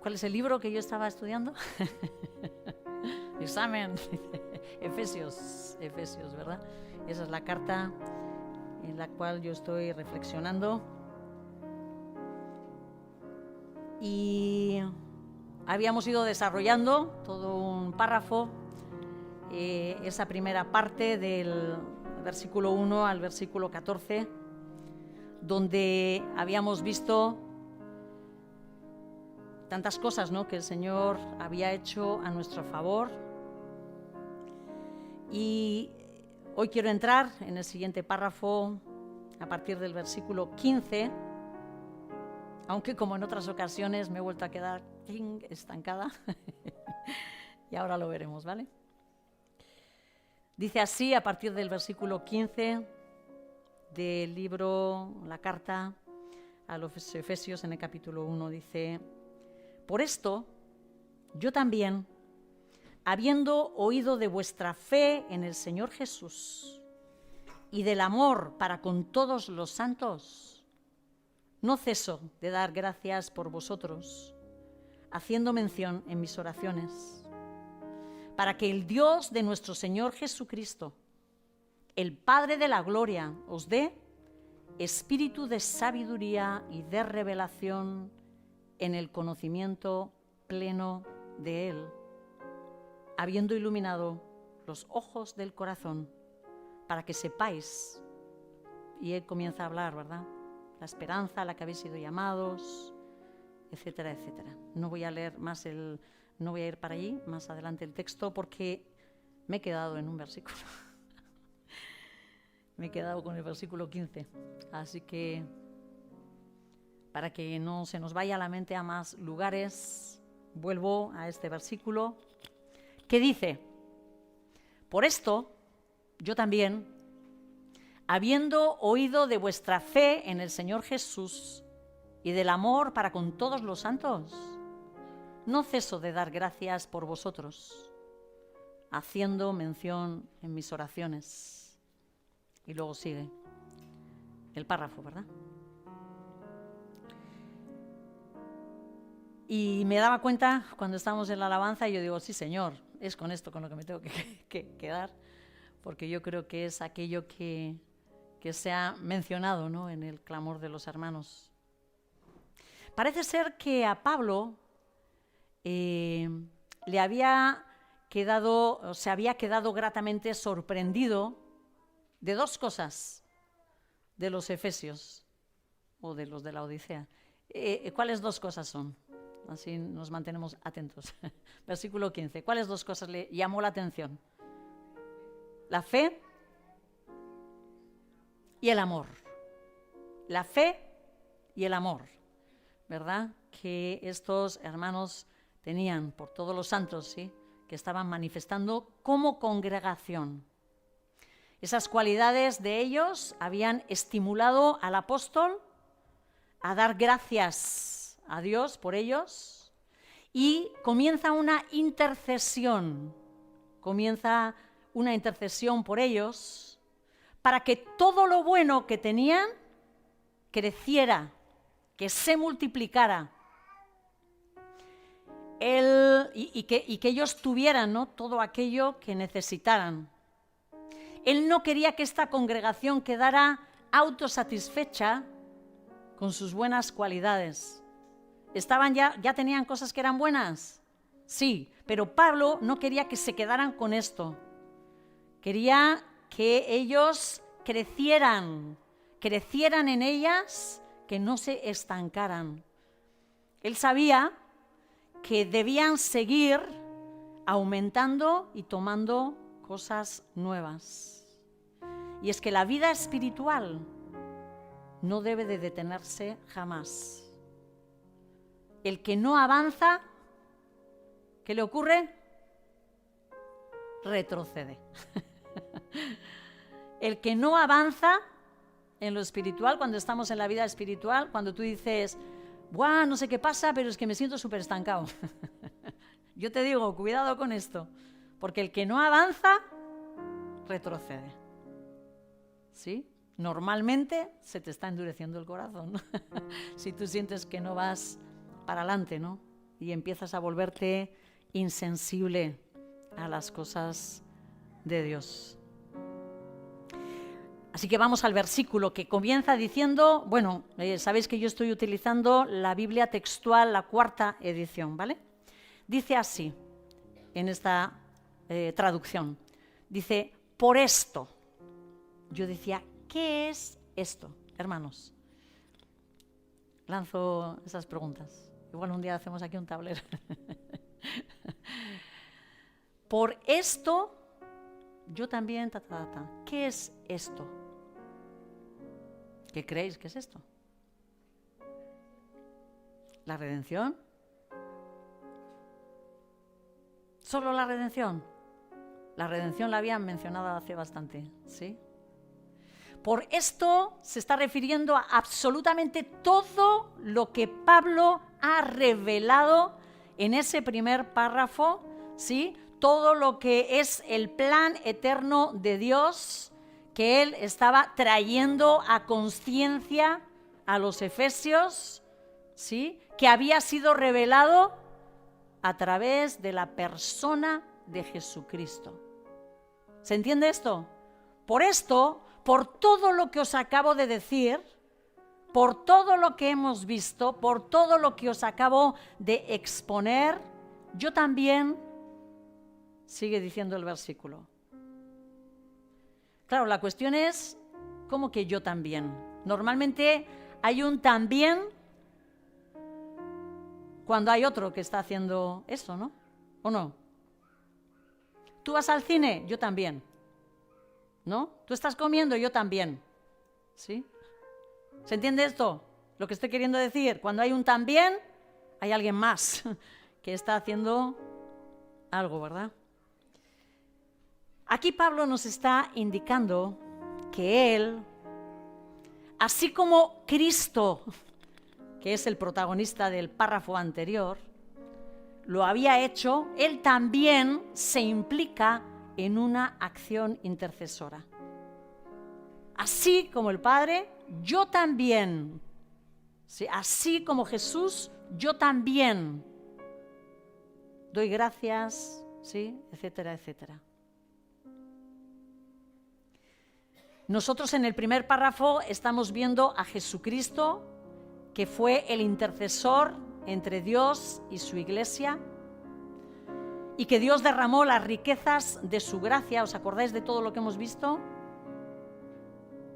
¿Cuál es el libro que yo estaba estudiando? Examen. Efesios, ¿verdad? Esa es la carta en la cual yo estoy reflexionando. Y habíamos ido desarrollando todo un párrafo, esa primera parte del versículo 1 al versículo 14, donde habíamos visto tantas cosas, ¿no?, que el Señor había hecho a nuestro favor. Y hoy quiero entrar en el siguiente párrafo a partir del versículo 15, aunque como en otras ocasiones me he vuelto a quedar estancada. Y ahora lo veremos, ¿vale? Dice así a partir del versículo 15 del libro, la carta a los Efesios en el capítulo 1, dice: por esto, yo también, habiendo oído de vuestra fe en el Señor Jesús y del amor para con todos los santos, no ceso de dar gracias por vosotros, haciendo mención en mis oraciones, para que el Dios de nuestro Señor Jesucristo, el Padre de la gloria, os dé espíritu de sabiduría y de revelación en el conocimiento pleno de Él, habiendo iluminado los ojos del corazón, para que sepáis, y Él comienza a hablar, ¿verdad?, la esperanza a la que habéis sido llamados, etcétera, etcétera. No voy a leer más no voy a ir para allí, más adelante el texto, porque me he quedado en un versículo. Me he quedado con el versículo 15, así que para que no se nos vaya a la mente a más lugares, vuelvo a este versículo que dice: por esto, yo también, habiendo oído de vuestra fe en el Señor Jesús y del amor para con todos los santos, no ceso de dar gracias por vosotros, haciendo mención en mis oraciones. Y luego sigue el párrafo, ¿verdad? Y me daba cuenta cuando estábamos en la alabanza y yo digo: sí, Señor, es con esto con lo que me tengo que quedar, porque yo creo que es aquello que se ha mencionado, ¿no?, en el clamor de los hermanos. Parece ser que a Pablo se había quedado gratamente sorprendido de dos cosas de los efesios o de los de la Odisea. ¿Cuáles dos cosas son? Así nos mantenemos atentos. Versículo 15. ¿Cuáles dos cosas le llamó la atención? La fe y el amor. La fe y el amor, ¿verdad?, que estos hermanos tenían por todos los santos, ¿sí?, que estaban manifestando como congregación. Esas cualidades de ellos habían estimulado al apóstol a dar gracias a Dios por ellos, y comienza una intercesión por ellos para que todo lo bueno que tenían creciera, que se multiplicara, y que ellos tuvieran, ¿no?, todo aquello que necesitaran. Él no quería que esta congregación quedara autosatisfecha con sus buenas cualidades. ¿Ya tenían cosas que eran buenas? Sí, pero Pablo no quería que se quedaran con esto. Quería que ellos crecieran en ellas, que no se estancaran. Él sabía que debían seguir aumentando y tomando cosas nuevas. Y es que la vida espiritual no debe de detenerse jamás. El que no avanza, ¿qué le ocurre? Retrocede. El que no avanza en lo espiritual, cuando estamos en la vida espiritual, cuando tú dices: ¡buah, no sé qué pasa, pero es que me siento súper estancado! Yo te digo, cuidado con esto, porque el que no avanza, retrocede. ¿Sí? Normalmente se te está endureciendo el corazón. Si tú sientes que no vas para adelante, ¿no? y empiezas a volverte insensible a las cosas de Dios. Así que vamos al versículo que comienza diciendo, bueno, sabéis que yo estoy utilizando la Biblia textual, la 4ª edición, ¿vale? Dice así, en esta traducción, dice, por esto. Yo decía, ¿qué es esto, hermanos? Lanzo esas preguntas. Igual un día hacemos aquí un tablero. Por esto, yo también, ¿qué es esto? ¿Qué creéis que es esto? ¿La redención? ¿Solo la redención? La redención la habían mencionado hace bastante, ¿sí? Por esto se está refiriendo a absolutamente todo lo que Pablo ha revelado en ese primer párrafo, ¿sí? Todo lo que es el plan eterno de Dios que él estaba trayendo a conciencia a los efesios, ¿sí? Que había sido revelado a través de la persona de Jesucristo. ¿Se entiende esto? Por esto, por todo lo que os acabo de decir, por todo lo que hemos visto, por todo lo que os acabo de exponer, yo también, sigue diciendo el versículo. Claro, la cuestión es, ¿cómo que yo también? Normalmente hay un también cuando hay otro que está haciendo eso, ¿no? ¿O no? ¿Tú vas al cine? Yo también. ¿No? ¿Tú estás comiendo? Yo también. ¿Sí? ¿Se entiende esto? Lo que estoy queriendo decir. Cuando hay un también, hay alguien más que está haciendo algo, ¿verdad? Aquí Pablo nos está indicando que él, así como Cristo, que es el protagonista del párrafo anterior, lo había hecho, él también se implica en una acción intercesora. Así como el Padre, yo también, ¿sí? Así como Jesús, yo también doy gracias, ¿sí? Etcétera, etcétera. Nosotros en el primer párrafo estamos viendo a Jesucristo, que fue el intercesor entre Dios y su iglesia, y que Dios derramó las riquezas de su gracia. ¿Os acordáis de todo lo que hemos visto?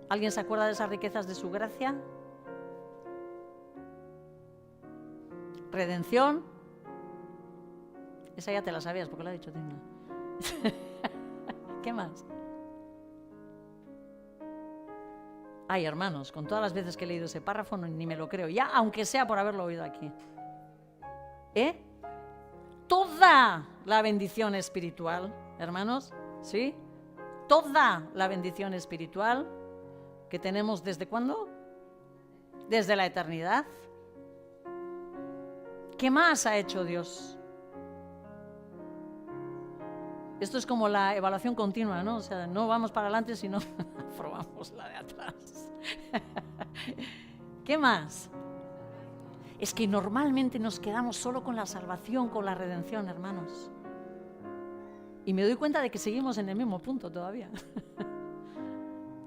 ¿Alguien se acuerda de esas riquezas de su gracia? Redención. Esa ya te la sabías porque la ha dicho Tina. ¿Qué más? Ay, hermanos, con todas las veces que he leído ese párrafo ni me lo creo, ya aunque sea por haberlo oído aquí. Toda la bendición espiritual, hermanos, ¿sí? Toda la bendición espiritual que tenemos, ¿desde cuándo? Desde la eternidad. ¿Qué más ha hecho Dios? Esto es como la evaluación continua, ¿no? O sea, no vamos para adelante, sino aprobamos la de atrás. ¿Qué más? Es que normalmente nos quedamos solo con la salvación, con la redención, hermanos. Y me doy cuenta de que seguimos en el mismo punto todavía.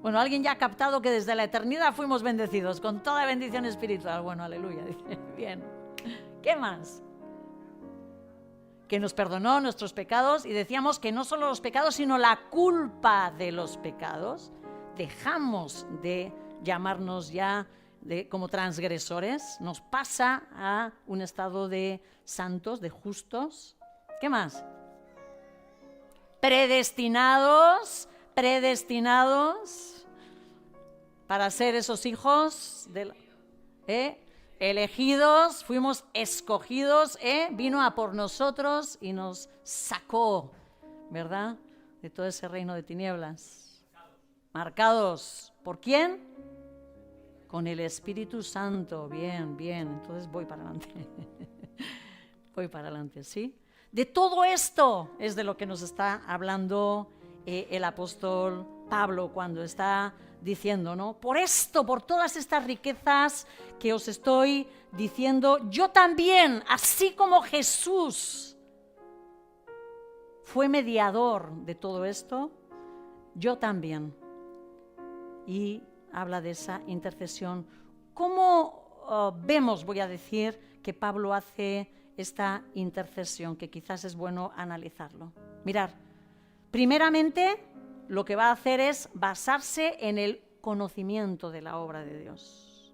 Bueno, alguien ya ha captado que desde la eternidad fuimos bendecidos con toda bendición espiritual. Bueno, aleluya. Bien. ¿Qué más? Que nos perdonó nuestros pecados, y decíamos que no solo los pecados, sino la culpa de los pecados. Dejamos de llamarnos ya como transgresores, nos pasa a un estado de santos, de justos. ¿Qué más? Predestinados para ser esos hijos elegidos, fuimos escogidos, vino a por nosotros y nos sacó, ¿verdad?, de todo ese reino de tinieblas. Marcados. ¿Por quién? Con el Espíritu Santo. Bien, bien. Entonces voy para adelante. Voy para adelante, ¿sí? De todo esto es de lo que nos está hablando el apóstol Pablo cuando está diciendo, ¿no? Por esto, por todas estas riquezas que os estoy diciendo, yo también, así como Jesús fue mediador de todo esto, yo también. Y habla de esa intercesión. ¿Cómo vemos, voy a decir, que Pablo hace esta intercesión? Que quizás es bueno analizarlo. Mirad, primeramente lo que va a hacer es basarse en el conocimiento de la obra de Dios.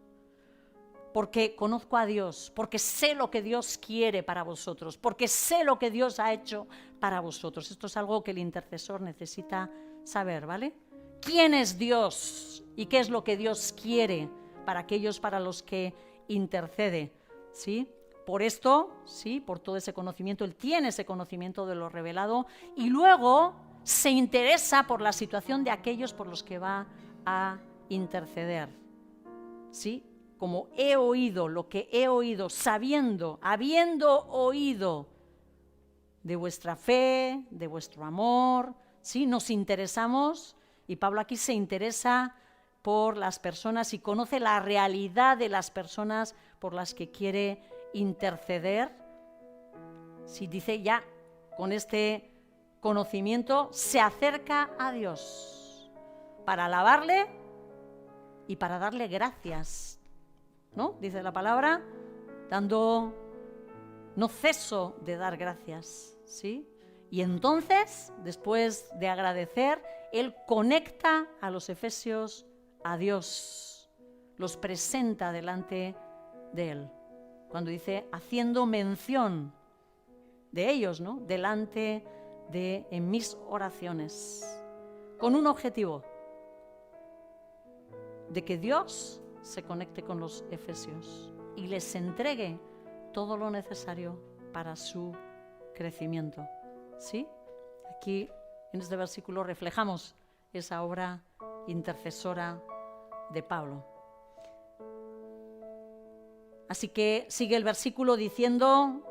Porque conozco a Dios, porque sé lo que Dios quiere para vosotros, porque sé lo que Dios ha hecho para vosotros. Esto es algo que el intercesor necesita saber, ¿vale? ¿Quién es Dios y qué es lo que Dios quiere para aquellos para los que intercede? ¿Sí? Por esto, sí, por todo ese conocimiento, él tiene ese conocimiento de lo revelado y luego se interesa por la situación de aquellos por los que va a interceder. ¿Sí? Como he oído, lo que he oído, sabiendo, habiendo oído de vuestra fe, de vuestro amor, ¿sí? Nos interesamos y Pablo aquí se interesa por las personas y conoce la realidad de las personas por las que quiere interceder. Si dice ya con este conocimiento se acerca a Dios para alabarle y para darle gracias, ¿no? Dice la palabra, no ceso de dar gracias, ¿sí? Y entonces, después de agradecer, él conecta a los efesios a Dios, los presenta delante de él. Cuando dice, haciendo mención de ellos, ¿no? Delante de en mis oraciones, con un objetivo, de que Dios se conecte con los efesios y les entregue todo lo necesario para su crecimiento. ¿Sí? Aquí en este versículo reflejamos esa obra intercesora de Pablo. Así que sigue el versículo diciendo,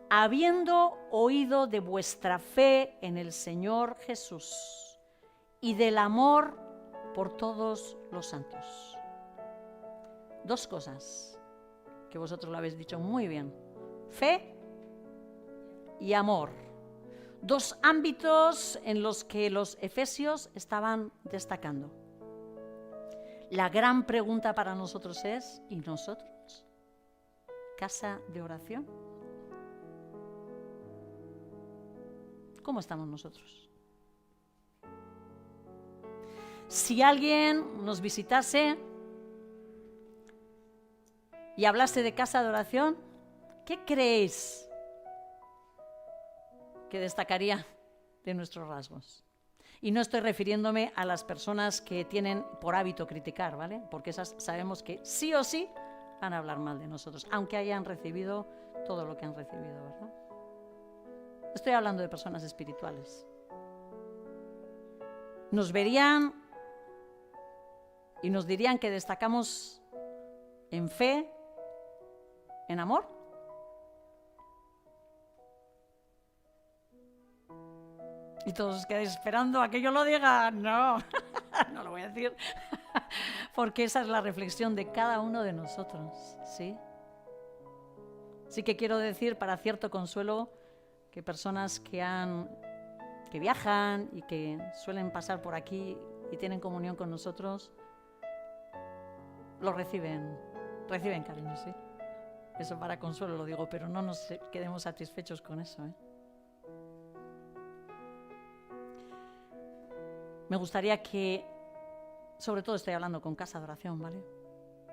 habiendo oído de vuestra fe en el Señor Jesús y del amor por todos los santos. Dos cosas que vosotros lo habéis dicho muy bien. Fe y amor. Dos ámbitos en los que los efesios estaban destacando. La gran pregunta para nosotros es, ¿y nosotros? ¿Casa de oración? ¿Cómo estamos nosotros? Si alguien nos visitase y hablase de casa de oración, ¿qué creéis que destacaría de nuestros rasgos? Y no estoy refiriéndome a las personas que tienen por hábito criticar, ¿vale? Porque esas sabemos que sí o sí van a hablar mal de nosotros, aunque hayan recibido todo lo que han recibido, ¿verdad? Estoy hablando de personas espirituales. Nos verían y nos dirían que destacamos en fe, en amor. Y todos os quedáis esperando a que yo lo diga. No, no lo voy a decir. Porque esa es la reflexión de cada uno de nosotros, ¿sí? Sí que quiero decir, para cierto consuelo, que personas que viajan y que suelen pasar por aquí y tienen comunión con nosotros, lo reciben cariño, ¿sí? Eso para consuelo lo digo, pero no nos quedemos satisfechos con eso, ¿eh? Me gustaría que, sobre todo estoy hablando con Casa de Oración, ¿vale?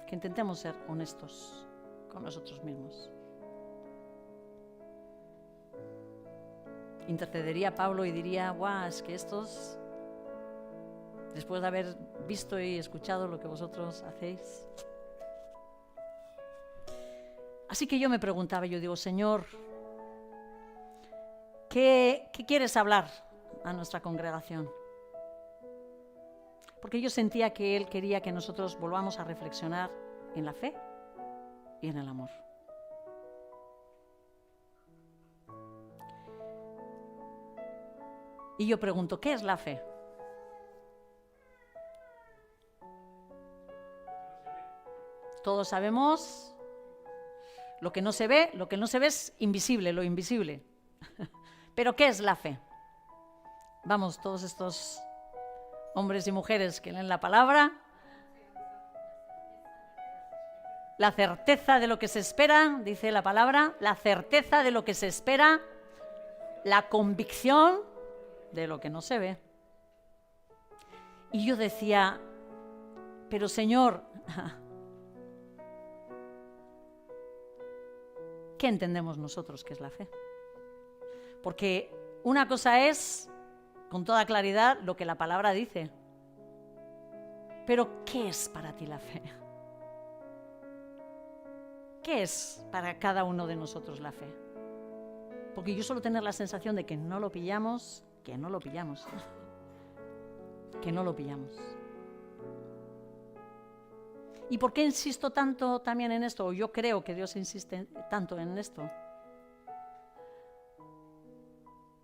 Que intentemos ser honestos con nosotros mismos. Intercedería Pablo y diría, guau, es que estos, después de haber visto y escuchado lo que vosotros hacéis. Así que yo me preguntaba, yo digo, Señor, ¿qué quieres hablar a nuestra congregación? Porque yo sentía que Él quería que nosotros volvamos a reflexionar en la fe y en el amor. Y yo pregunto, ¿qué es la fe? todos sabemos lo que no se ve es invisible, lo invisible. ¿Pero qué es la fe? Vamos, todos estos hombres y mujeres que leen la palabra. La certeza de lo que se espera, dice la palabra, la certeza de lo que se espera, la convicción de lo que no se ve. Y yo decía, pero Señor, ¿qué entendemos nosotros que es la fe? Porque una cosa es, con toda claridad, lo que la palabra dice. Pero, ¿qué es para ti la fe? ¿Qué es para cada uno de nosotros la fe? Porque yo suelo tener la sensación de que no lo pillamos, que no lo pillamos. ¿Y por qué insisto tanto también en esto? O yo creo que Dios insiste tanto en esto.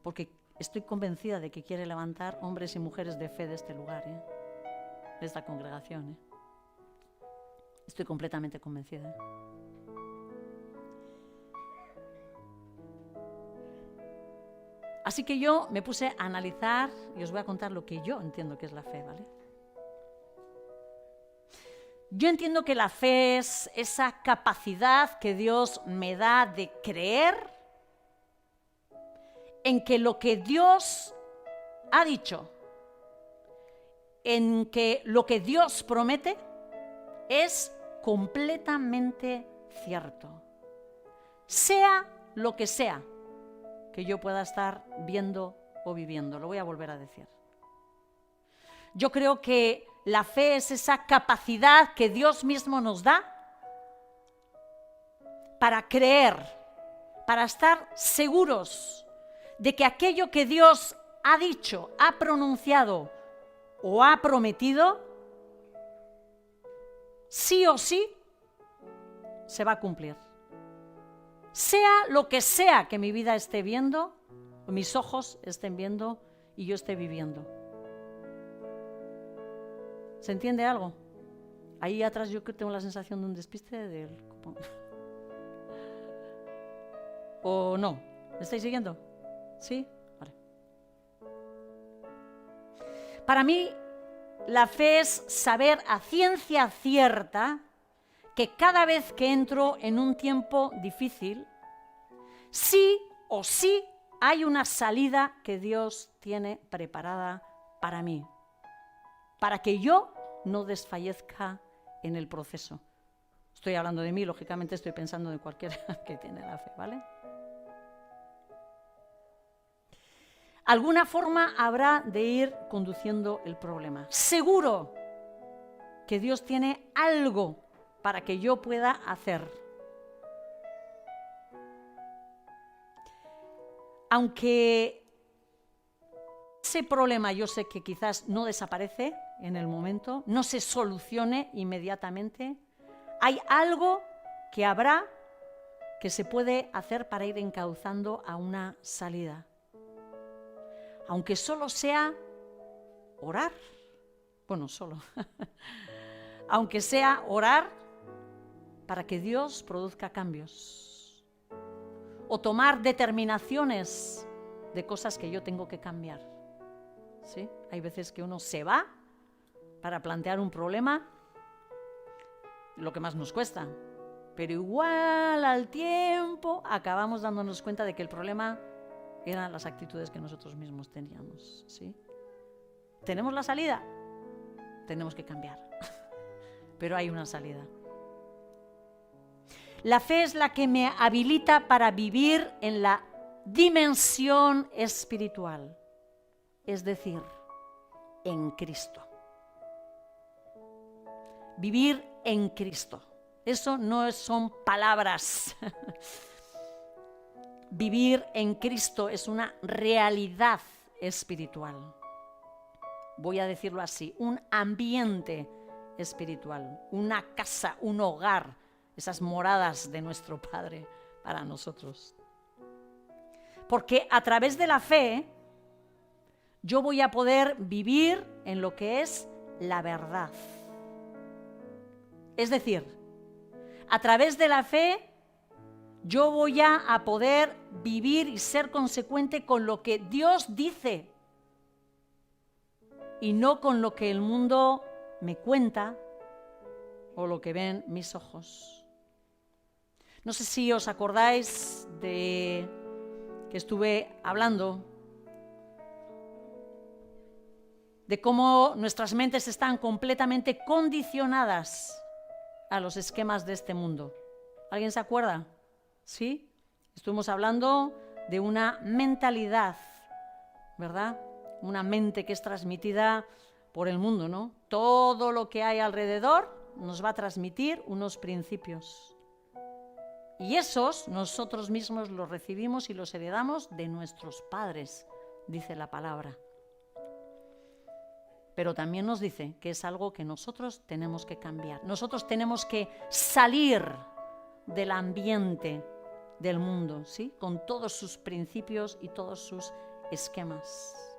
Porque estoy convencida de que quiere levantar hombres y mujeres de fe de este lugar, de esta congregación. Estoy completamente convencida. Así que yo me puse a analizar y os voy a contar lo que yo entiendo que es la fe, ¿vale? Yo entiendo que la fe es esa capacidad que Dios me da de creer en que lo que Dios ha dicho, en que lo que Dios promete es completamente cierto. Sea lo que sea que yo pueda estar viendo o viviendo. Lo voy a volver a decir. Yo creo que la fe es esa capacidad que Dios mismo nos da para creer, para estar seguros de que aquello que Dios ha dicho, ha pronunciado o ha prometido, sí o sí, se va a cumplir. Sea lo que sea que mi vida esté viendo, o mis ojos estén viendo y yo esté viviendo. ¿Se entiende algo? Ahí atrás yo tengo la sensación de un despiste del... ¿O no? ¿Me estáis siguiendo? ¿Sí? Vale. Para mí, la fe es saber a ciencia cierta que cada vez que entro en un tiempo difícil, sí o sí hay una salida que Dios tiene preparada para mí, para que yo no desfallezca en el proceso. Estoy hablando de mí, lógicamente estoy pensando en cualquiera que tiene la fe, ¿vale? Alguna forma habrá de ir conduciendo el problema. Seguro que Dios tiene algo para que yo pueda hacer. Aunque ese problema yo sé que quizás no desaparece en el momento, no se solucione inmediatamente, hay algo que habrá que se puede hacer para ir encauzando a una salida. Aunque solo sea orar, bueno, solo, aunque sea orar para que Dios produzca cambios o tomar determinaciones de cosas que yo tengo que cambiar. ¿Sí? Hay veces que uno se va para plantear un problema, lo que más nos cuesta, pero igual al tiempo acabamos dándonos cuenta de que el problema eran las actitudes que nosotros mismos teníamos. ¿Sí? ¿Tenemos la salida? Tenemos que cambiar, pero hay una salida. La fe es la que me habilita para vivir en la dimensión espiritual, es decir, en Cristo. Vivir en Cristo. Eso no son palabras. Vivir en Cristo es una realidad espiritual. Voy a decirlo así, un ambiente espiritual, una casa, un hogar, esas moradas de nuestro Padre para nosotros. Porque a través de la fe yo voy a poder vivir en lo que es la verdad. Es decir, A través de la fe, yo voy a poder vivir y ser consecuente con lo que Dios dice y no con lo que el mundo me cuenta o lo que ven mis ojos. No sé si os acordáis de que estuve hablando de cómo nuestras mentes están completamente condicionadas a los esquemas de este mundo. ¿Alguien se acuerda? ¿Sí? Estuvimos hablando de una mentalidad, ¿verdad? Una mente que es transmitida por el mundo, ¿no? Todo lo que hay alrededor nos va a transmitir unos principios. Y esos nosotros mismos los recibimos y los heredamos de nuestros padres, dice la palabra. Pero también nos dice que es algo que nosotros tenemos que cambiar. Nosotros tenemos que salir del ambiente del mundo, ¿sí? Con todos sus principios y todos sus esquemas.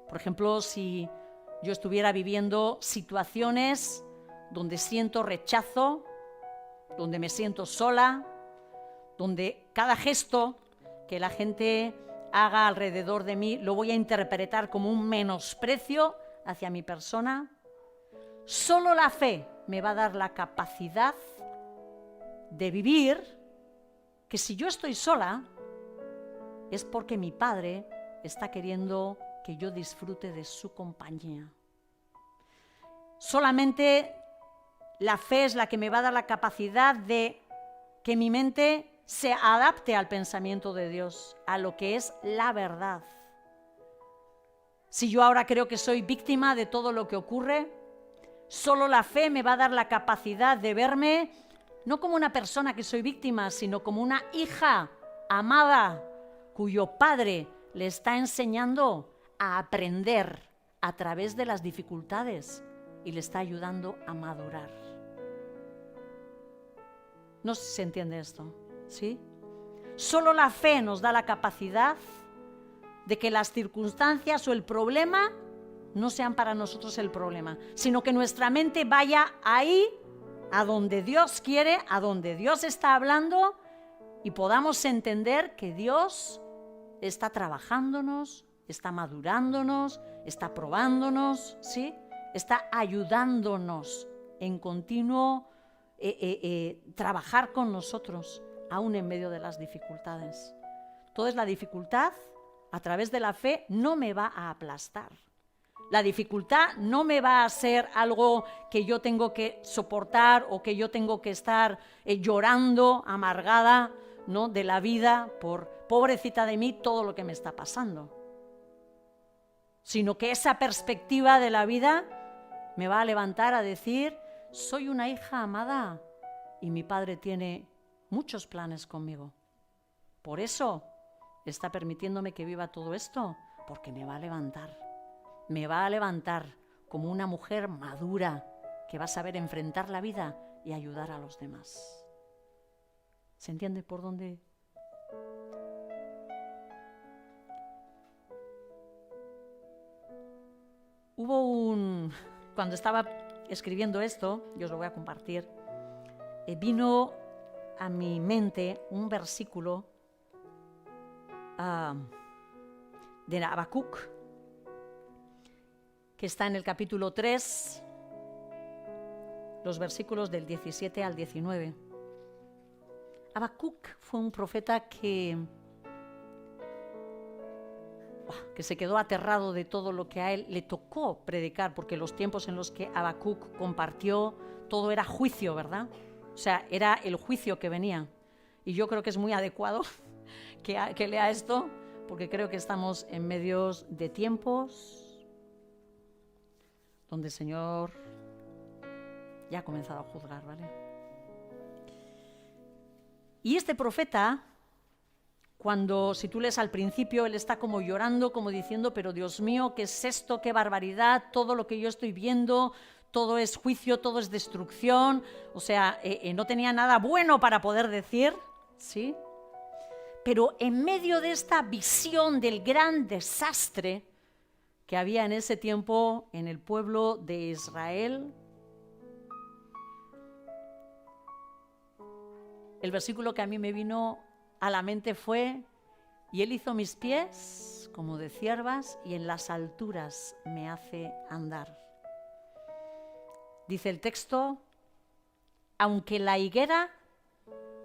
Por ejemplo, si yo estuviera viviendo situaciones donde siento rechazo, donde me siento sola, donde cada gesto que la gente haga alrededor de mí lo voy a interpretar como un menosprecio hacia mi persona, solo la fe me va a dar la capacidad de vivir que si yo estoy sola es porque mi Padre está queriendo que yo disfrute de su compañía. Solamente la fe es la que me va a dar la capacidad de que mi mente se adapte al pensamiento de Dios, a lo que es la verdad. Si yo ahora creo que soy víctima de todo lo que ocurre, solo la fe me va a dar la capacidad de verme no como una persona que soy víctima, sino como una hija amada, cuyo padre le está enseñando a aprender a través de las dificultades y le está ayudando a madurar. No sé si se entiende esto, ¿sí? Solo la fe nos da la capacidad de que las circunstancias o el problema no sean para nosotros el problema, sino que nuestra mente vaya ahí, a donde Dios quiere, a donde Dios está hablando, y podamos entender que Dios está trabajándonos, está madurándonos, está probándonos, ¿sí? Está ayudándonos en continuo trabajar con nosotros, aún en medio de las dificultades. Entonces la dificultad, a través de la fe, no me va a aplastar. La dificultad no me va a ser algo que yo tengo que soportar o que yo tengo que estar llorando, amargada, ¿no?, de la vida por pobrecita de mí todo lo que me está pasando. Sino que esa perspectiva de la vida me va a levantar a decir, soy una hija amada y mi Padre tiene muchos planes conmigo. Por eso está permitiéndome que viva todo esto, porque me va a levantar. Me va a levantar como una mujer madura que va a saber enfrentar la vida y ayudar a los demás. ¿Se entiende por dónde? Cuando estaba escribiendo esto, yo os lo voy a compartir, vino a mi mente un versículo de Habacuc, que está en el capítulo 3, los versículos del 17 al 19. Habacuc fue un profeta que se quedó aterrado de todo lo que a él le tocó predicar, porque los tiempos en los que Habacuc compartió, todo era juicio, ¿verdad? O sea, era el juicio que venía. Y yo creo que es muy adecuado que lea esto, porque creo que estamos en medios de tiempos donde el Señor ya ha comenzado a juzgar, ¿vale? Y este profeta, si tú lees al principio, él está como llorando, como diciendo, pero Dios mío, ¿qué es esto? ¡Qué barbaridad! Todo lo que yo estoy viendo, todo es juicio, todo es destrucción. O sea, no tenía nada bueno para poder decir, ¿sí? Pero en medio de esta visión del gran desastre que había en ese tiempo en el pueblo de Israel, el versículo que a mí me vino a la mente fue: y Él hizo mis pies como de ciervas y en las alturas me hace andar. Dice el texto: aunque la higuera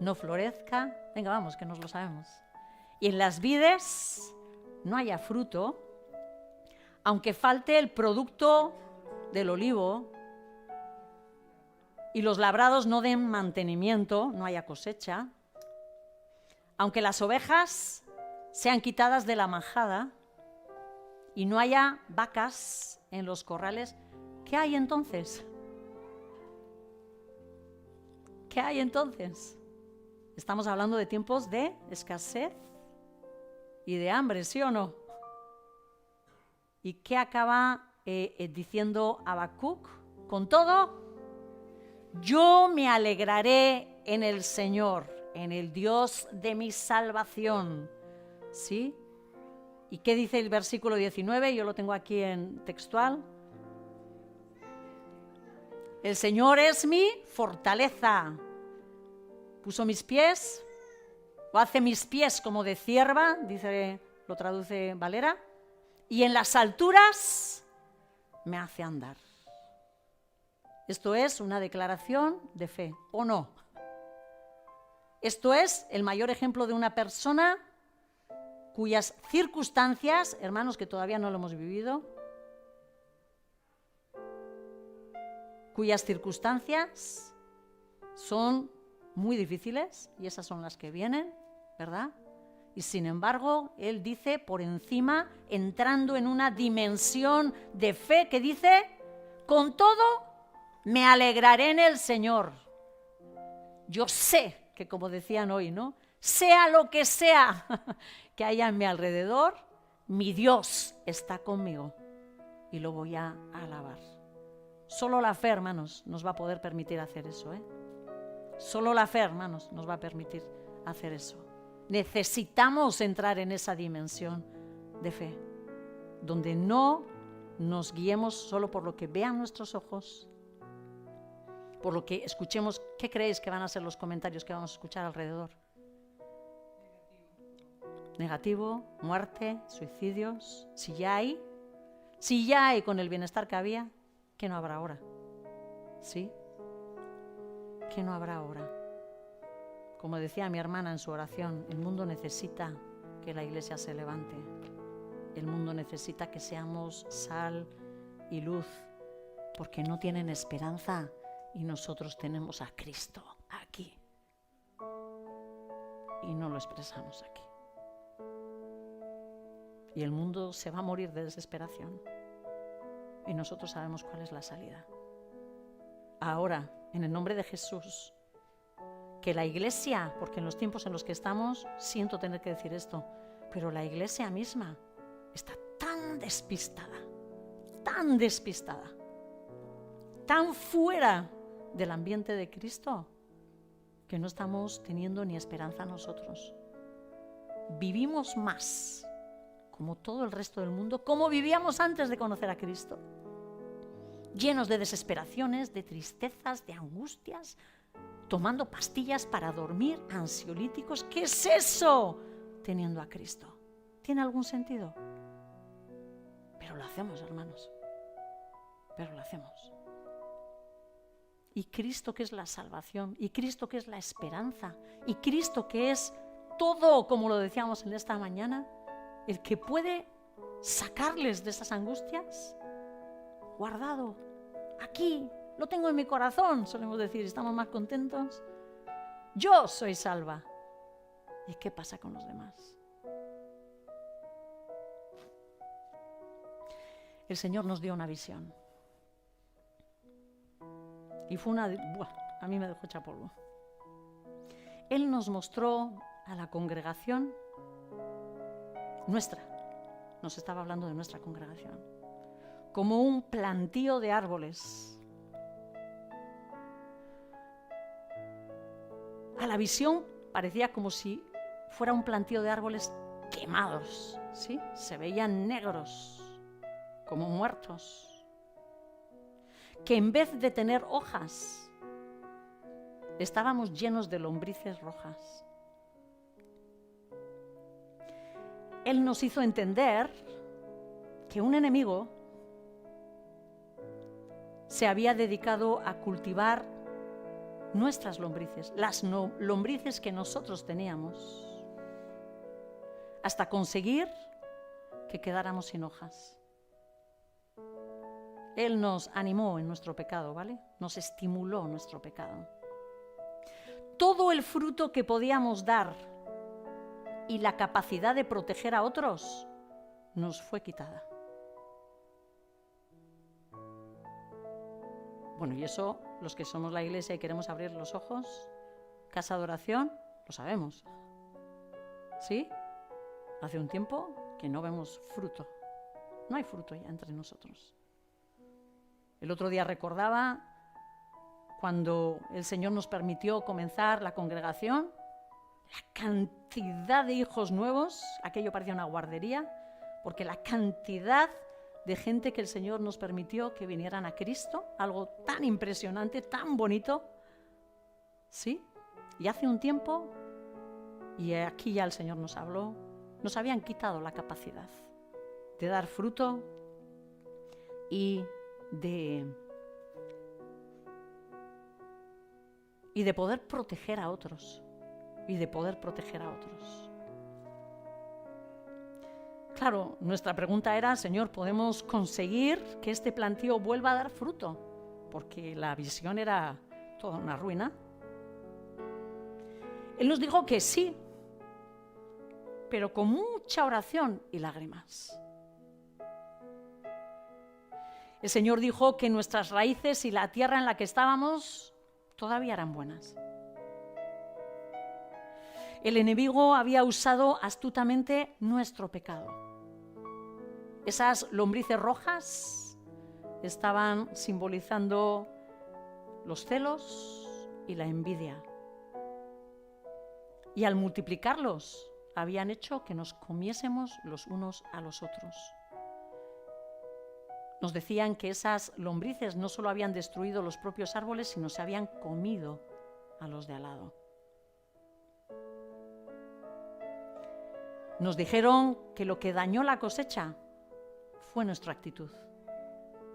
no florezca, venga, vamos, que nos lo sabemos, y en las vides no haya fruto, aunque falte el producto del olivo y los labrados no den mantenimiento, no haya cosecha, aunque las ovejas sean quitadas de la majada y no haya vacas en los corrales, ¿qué hay entonces? ¿Qué hay entonces? Estamos hablando de tiempos de escasez y de hambre, ¿sí o no? ¿Y qué acaba diciendo Habacuc? Con todo, yo me alegraré en el Señor, en el Dios de mi salvación. ¿Sí? ¿Y qué dice el versículo 19? Yo lo tengo aquí en textual. El Señor es mi fortaleza. Puso mis pies, o hace mis pies como de cierva, dice, lo traduce Valera, y en las alturas me hace andar. Esto es una declaración de fe, ¿o no? Esto es el mayor ejemplo de una persona cuyas circunstancias, hermanos, que todavía no lo hemos vivido, cuyas circunstancias son muy difíciles, y esas son las que vienen, ¿verdad? Y sin embargo, él dice por encima, entrando en una dimensión de fe, que dice: con todo, me alegraré en el Señor. Yo sé que, como decían hoy, ¿no? Sea lo que sea que haya a mi alrededor, mi Dios está conmigo y lo voy a alabar. Solo la fe, hermanos, nos va a poder permitir hacer eso, ¿eh? Solo la fe, hermanos, nos va a permitir hacer eso. Necesitamos entrar en esa dimensión de fe, donde no nos guiemos solo por lo que vean nuestros ojos, por lo que escuchemos. ¿Qué creéis que van a ser los comentarios que vamos a escuchar alrededor? Negativo, muerte, suicidios. Si ya hay con el bienestar que había, ¿qué no habrá ahora? ¿Sí? ¿Qué no habrá ahora? Como decía mi hermana en su oración, el mundo necesita que la iglesia se levante. El mundo necesita que seamos sal y luz, porque no tienen esperanza y nosotros tenemos a Cristo aquí. Y no lo expresamos aquí. Y el mundo se va a morir de desesperación. Y nosotros sabemos cuál es la salida. Ahora, en el nombre de Jesús, que la iglesia, porque en los tiempos en los que estamos, siento tener que decir esto, pero la iglesia misma está tan despistada, tan fuera del ambiente de Cristo, que no estamos teniendo ni esperanza nosotros. Vivimos más como todo el resto del mundo, como vivíamos antes de conocer a Cristo, llenos de desesperaciones, de tristezas, de angustias, tomando pastillas para dormir, ansiolíticos. ¿Qué es eso? Teniendo a Cristo. ¿Tiene algún sentido? Pero lo hacemos, hermanos. Pero lo hacemos. Y Cristo, que es la salvación, y Cristo, que es la esperanza, y Cristo, que es todo, como lo decíamos en esta mañana, el que puede sacarles de esas angustias, guardado aquí, lo tengo en mi corazón, solemos decir, estamos más contentos. Yo soy salva. ¿Y qué pasa con los demás? El Señor nos dio una visión. Y fue a mí me dejó hecha polvo. Él nos mostró a la congregación nuestra, nos estaba hablando de nuestra congregación, como un plantío de árboles. A la visión parecía como si fuera un plantío de árboles quemados, ¿sí? Se veían negros, como muertos, que en vez de tener hojas, estábamos llenos de lombrices rojas. Él nos hizo entender que un enemigo se había dedicado a cultivar nuestras lombrices, las lombrices que nosotros teníamos, hasta conseguir que quedáramos sin hojas. Él nos animó en nuestro pecado, ¿vale? Nos estimuló nuestro pecado. Todo el fruto que podíamos dar y la capacidad de proteger a otros nos fue quitada. Bueno, y eso, los que somos la iglesia y queremos abrir los ojos, casa de oración, lo sabemos. ¿Sí? Hace un tiempo que no vemos fruto. No hay fruto ya entre nosotros. El otro día recordaba cuando el Señor nos permitió comenzar la congregación, la cantidad de hijos nuevos, aquello parecía una guardería, porque la cantidad de gente que el Señor nos permitió que vinieran a Cristo, algo tan impresionante, tan bonito, ¿sí? Y hace un tiempo, y aquí ya el Señor nos habló, nos habían quitado la capacidad de dar fruto y de poder proteger a otros, Claro, nuestra pregunta era, Señor, ¿podemos conseguir que este plantío vuelva a dar fruto? Porque la visión era toda una ruina. Él nos dijo que sí, pero con mucha oración y lágrimas. El Señor dijo que nuestras raíces y la tierra en la que estábamos todavía eran buenas. El enemigo había usado astutamente nuestro pecado. Esas lombrices rojas estaban simbolizando los celos y la envidia. Y al multiplicarlos, habían hecho que nos comiésemos los unos a los otros. Nos decían que esas lombrices no solo habían destruido los propios árboles, sino se habían comido a los de al lado. Nos dijeron que lo que dañó la cosecha fue nuestra actitud.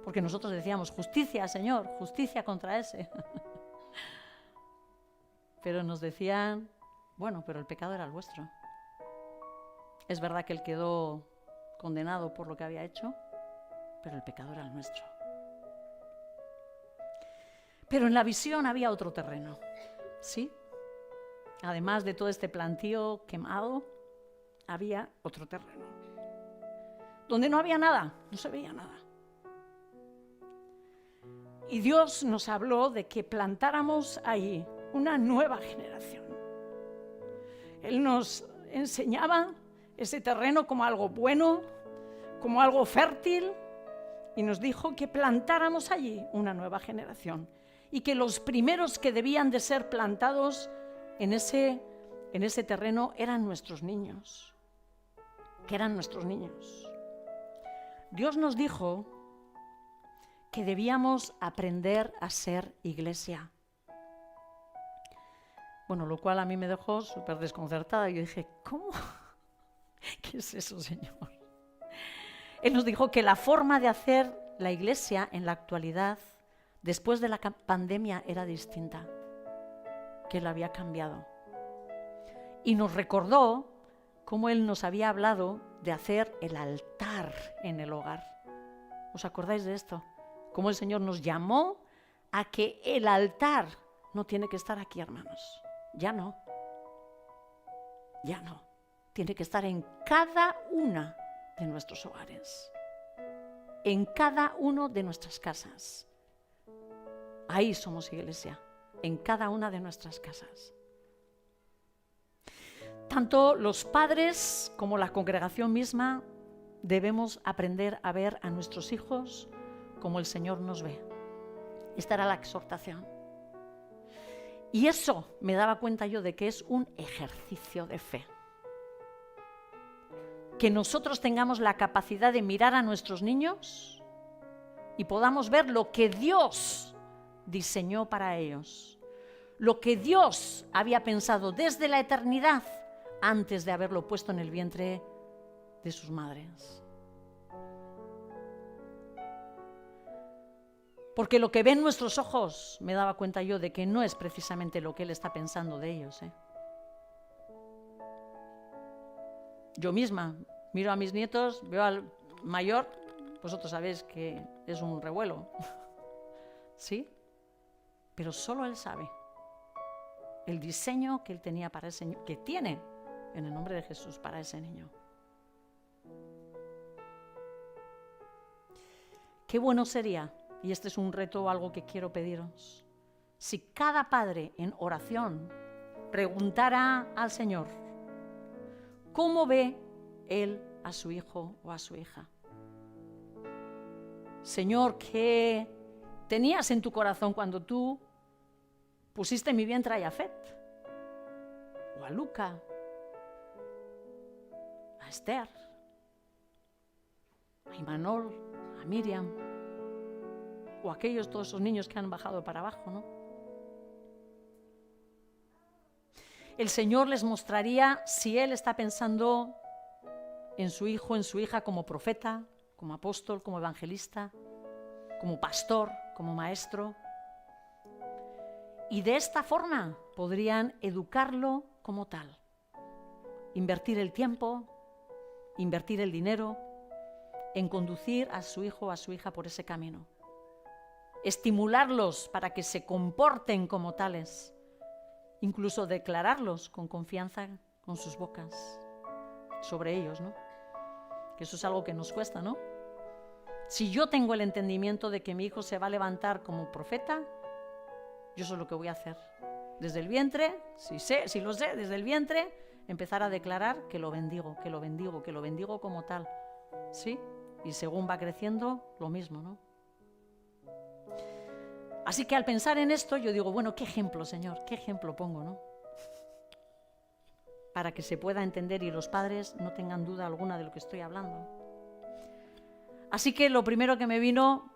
Porque nosotros decíamos, justicia, Señor, justicia contra ese. Pero nos decían, bueno, pero el pecado era el vuestro. Es verdad que él quedó condenado por lo que había hecho, pero el pecado era el nuestro. Pero en la visión había otro terreno, ¿sí? Además de todo este plantío quemado, había otro terreno, donde no había nada, no se veía nada. Y Dios nos habló de que plantáramos ahí una nueva generación. Él nos enseñaba ese terreno como algo bueno, como algo fértil, y nos dijo que plantáramos allí una nueva generación y que los primeros que debían de ser plantados en ese terreno eran nuestros niños, Dios nos dijo que debíamos aprender a ser iglesia. Bueno, lo cual a mí me dejó súper desconcertada. Yo dije, ¿cómo? ¿Qué es eso, Señor? Él nos dijo que la forma de hacer la iglesia en la actualidad, después de la pandemia, era distinta, que Él había cambiado. Y nos recordó cómo Él nos había hablado de hacer el altar en el hogar. ¿Os acordáis de esto? Cómo el Señor nos llamó a que el altar no tiene que estar aquí, hermanos. Ya no. Tiene que estar en cada una de nuestros hogares, en cada uno de nuestras casas. Ahí somos iglesia, en cada una de nuestras casas. Tanto los padres como la congregación misma debemos aprender a ver a nuestros hijos como el Señor nos ve. Esta era la exhortación. Y eso me daba cuenta yo de que es un ejercicio de fe. Que nosotros tengamos la capacidad de mirar a nuestros niños y podamos ver lo que Dios diseñó para ellos. lo que Dios había pensado desde la eternidad antes de haberlo puesto en el vientre de sus madres. Porque lo que ven nuestros ojos, me daba cuenta yo de que no es precisamente lo que Él está pensando de ellos. Yo misma miro a mis nietos, veo al mayor, vosotros sabéis que es un revuelo, ¿sí? Pero solo Él sabe el diseño que Él tenía para ese niño, que tiene en el nombre de Jesús para ese niño. Qué bueno sería, y este es un reto o algo que quiero pediros, si cada padre en oración preguntara al Señor, ¿cómo ve Él a su hijo o a su hija? Señor, ¿qué tenías en tu corazón cuando tú pusiste en mi vientre a Yafet? O a Luca, a Esther, a Imanol, a Miriam, o a aquellos, todos esos niños que han bajado para abajo, ¿no? El Señor les mostraría si Él está pensando en su hijo, en su hija como profeta, como apóstol, como evangelista, como pastor, como maestro. Y de esta forma podrían educarlo como tal. Invertir el tiempo, invertir el dinero en conducir a su hijo o a su hija por ese camino. Estimularlos para que se comporten como tales. Incluso declararlos con confianza con sus bocas sobre ellos, ¿no? Que eso es algo que nos cuesta, ¿no? Si yo tengo el entendimiento de que mi hijo se va a levantar como profeta, yo eso es lo que voy a hacer. Desde el vientre, si lo sé, desde el vientre, empezar a declarar que lo bendigo, que lo bendigo, que lo bendigo como tal, ¿sí? Y según va creciendo, lo mismo, ¿no? Así que al pensar en esto, yo digo, bueno, ¿qué ejemplo, Señor? ¿Qué ejemplo pongo, no? Para que se pueda entender y los padres no tengan duda alguna de lo que estoy hablando. Así que lo primero que me vino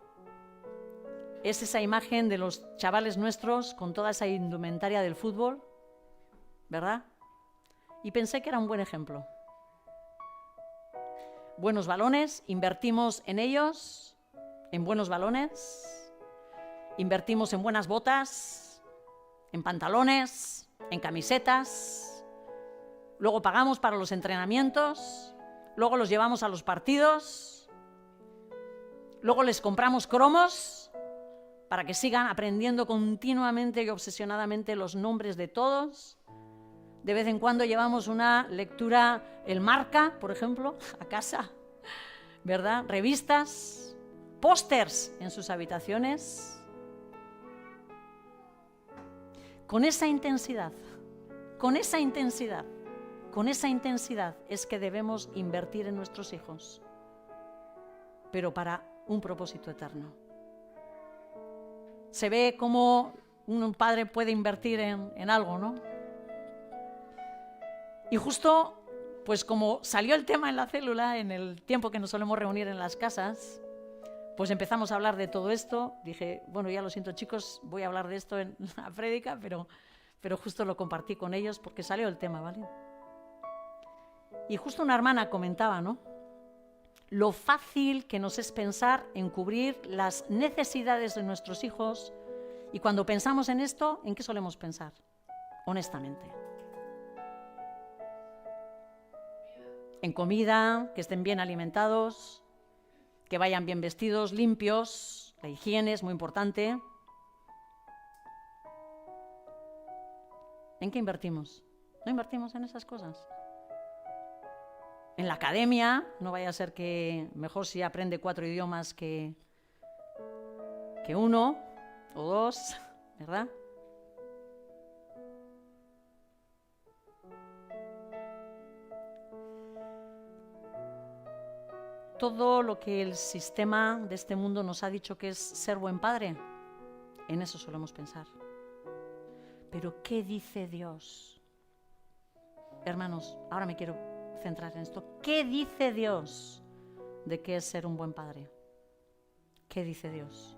es esa imagen de los chavales nuestros con toda esa indumentaria del fútbol, ¿verdad? Y pensé que era un buen ejemplo. Buenos balones, invertimos en ellos, en buenos balones, invertimos en buenas botas, en pantalones, en camisetas, luego pagamos para los entrenamientos, luego los llevamos a los partidos, luego les compramos cromos para que sigan aprendiendo continuamente y obsesionadamente los nombres de todos. De vez en cuando llevamos una lectura, el Marca, por ejemplo, a casa, ¿verdad? Revistas, pósters en sus habitaciones. Con esa intensidad es que debemos invertir en nuestros hijos, pero para un propósito eterno. Se ve cómo un padre puede invertir en algo, ¿no? Y justo, pues como salió el tema en la célula, en el tiempo que nos solemos reunir en las casas, pues empezamos a hablar de todo esto. Dije, bueno, ya lo siento chicos, voy a hablar de esto en la prédica, pero justo lo compartí con ellos porque salió el tema, ¿vale? Y justo una hermana comentaba, ¿no? Lo fácil que nos es pensar en cubrir las necesidades de nuestros hijos, y cuando pensamos en esto, ¿en qué solemos pensar? Honestamente. En comida, que estén bien alimentados, que vayan bien vestidos, limpios, la higiene es muy importante. ¿En qué invertimos? ¿No invertimos en esas cosas? En la academia, no vaya a ser que mejor si aprende 4 idiomas que 1 o 2, ¿verdad? Todo lo que el sistema de este mundo nos ha dicho que es ser buen padre, en eso solemos pensar. Pero ¿qué dice Dios? Hermanos, ahora me quiero centrar en esto. ¿Qué dice Dios de qué es ser un buen padre? ¿Qué dice Dios?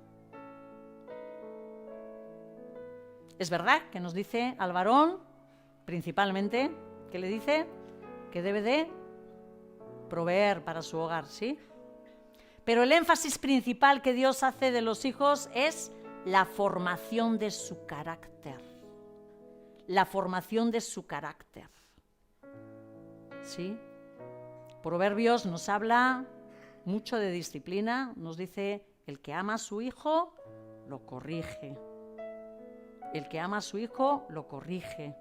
Es verdad que nos dice al varón, principalmente, que le dice que debe de proveer para su hogar, ¿sí? Pero el énfasis principal que Dios hace de los hijos es la formación de su carácter. La formación de su carácter. ¿Sí? Proverbios nos habla mucho de disciplina, nos dice, el que ama a su hijo, lo corrige. El que ama a su hijo, lo corrige.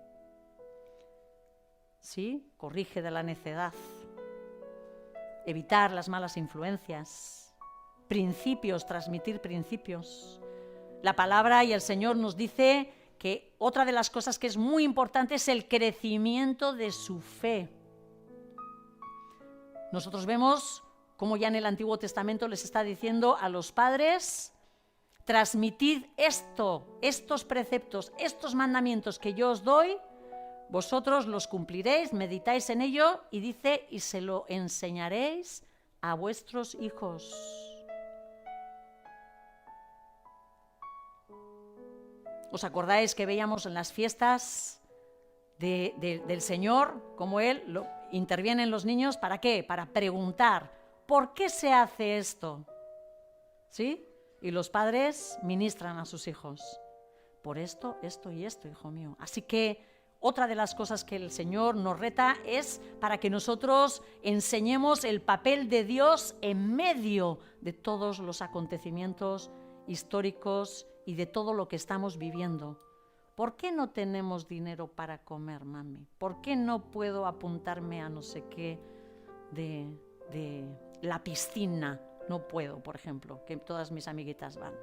¿Sí? Corrige de la necedad. Evitar las malas influencias. Principios, transmitir principios. La palabra y el Señor nos dice que otra de las cosas que es muy importante es el crecimiento de su fe. Nosotros vemos cómo ya en el Antiguo Testamento les está diciendo a los padres, transmitid estos preceptos, estos mandamientos que yo os doy, vosotros los cumpliréis, meditáis en ello, y dice, y se lo enseñaréis a vuestros hijos. ¿Os acordáis que veíamos en las fiestas del Señor cómo Él interviene en los niños? ¿Para qué? Para preguntar, ¿por qué se hace esto? ¿Sí? Y los padres ministran a sus hijos. Por esto, esto y esto, hijo mío. Así que otra de las cosas que el Señor nos reta es para que nosotros enseñemos el papel de Dios en medio de todos los acontecimientos históricos y de todo lo que estamos viviendo. ¿Por qué no tenemos dinero para comer, mami? ¿Por qué no puedo apuntarme a no sé qué de la piscina? No puedo, por ejemplo, que todas mis amiguitas van.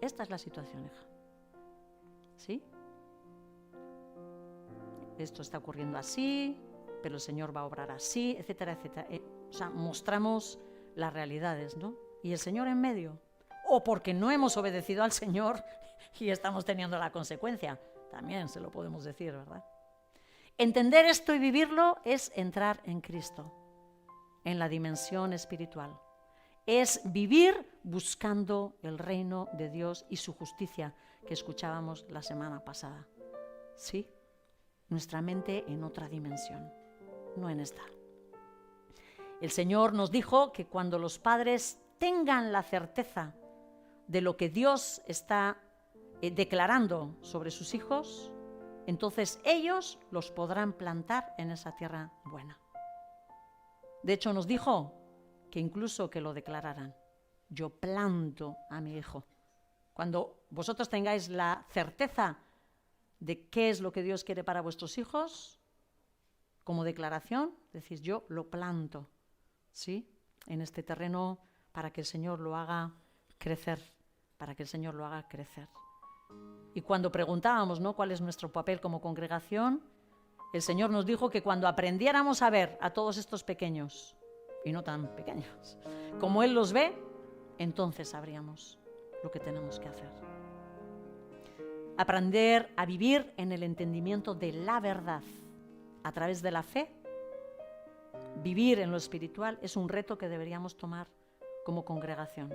Esta es la situación, hija. ¿Sí? Esto está ocurriendo así, pero el Señor va a obrar así, etcétera, etcétera. O sea, mostramos las realidades, ¿no? Y el Señor en medio. O porque no hemos obedecido al Señor y estamos teniendo la consecuencia. También se lo podemos decir, ¿verdad? Entender esto y vivirlo es entrar en Cristo, en la dimensión espiritual. Es vivir buscando el reino de Dios y su justicia que escuchábamos la semana pasada. ¿Sí? Nuestra mente en otra dimensión, no en esta. El Señor nos dijo que cuando los padres tengan la certeza de lo que Dios está declarando sobre sus hijos, entonces ellos los podrán plantar en esa tierra buena. De hecho, nos dijo que incluso que lo declararan. Yo planto a mi hijo. Cuando vosotros tengáis la certeza de qué es lo que Dios quiere para vuestros hijos, como declaración, decís, yo lo planto, ¿sí? En este terreno para que el Señor lo haga crecer, para que el Señor lo haga crecer. Y cuando preguntábamos, ¿no?, cuál es nuestro papel como congregación, el Señor nos dijo que cuando aprendiéramos a ver a todos estos pequeños, y no tan pequeños, como Él los ve, entonces sabríamos lo que tenemos que hacer. Aprender a vivir en el entendimiento de la verdad a través de la fe, vivir en lo espiritual, es un reto que deberíamos tomar como congregación.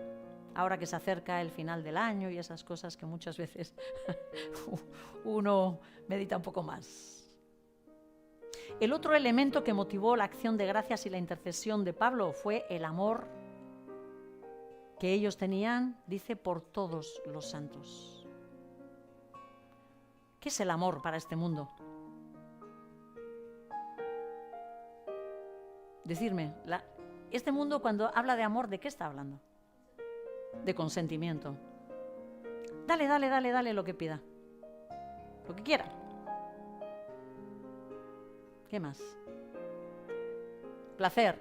Ahora que se acerca el final del año y esas cosas que muchas veces uno medita un poco más. El otro elemento que motivó la acción de gracias y la intercesión de Pablo fue el amor que ellos tenían, dice, por todos los santos. ¿Qué es el amor para este mundo? Decirme, este mundo cuando habla de amor, ¿de qué está hablando? De consentimiento. Dale lo que pida. Lo que quiera. ¿Qué más? Placer.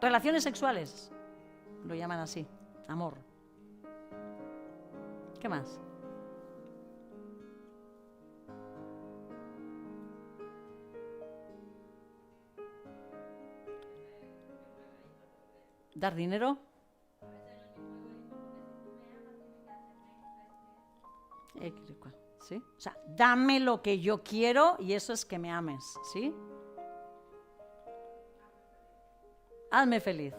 Relaciones sexuales. Lo llaman así. Amor. ¿Qué más? ¿Dar dinero? ¿Sí? O sea, dame lo que yo quiero y eso es que me ames, ¿sí? Hazme feliz.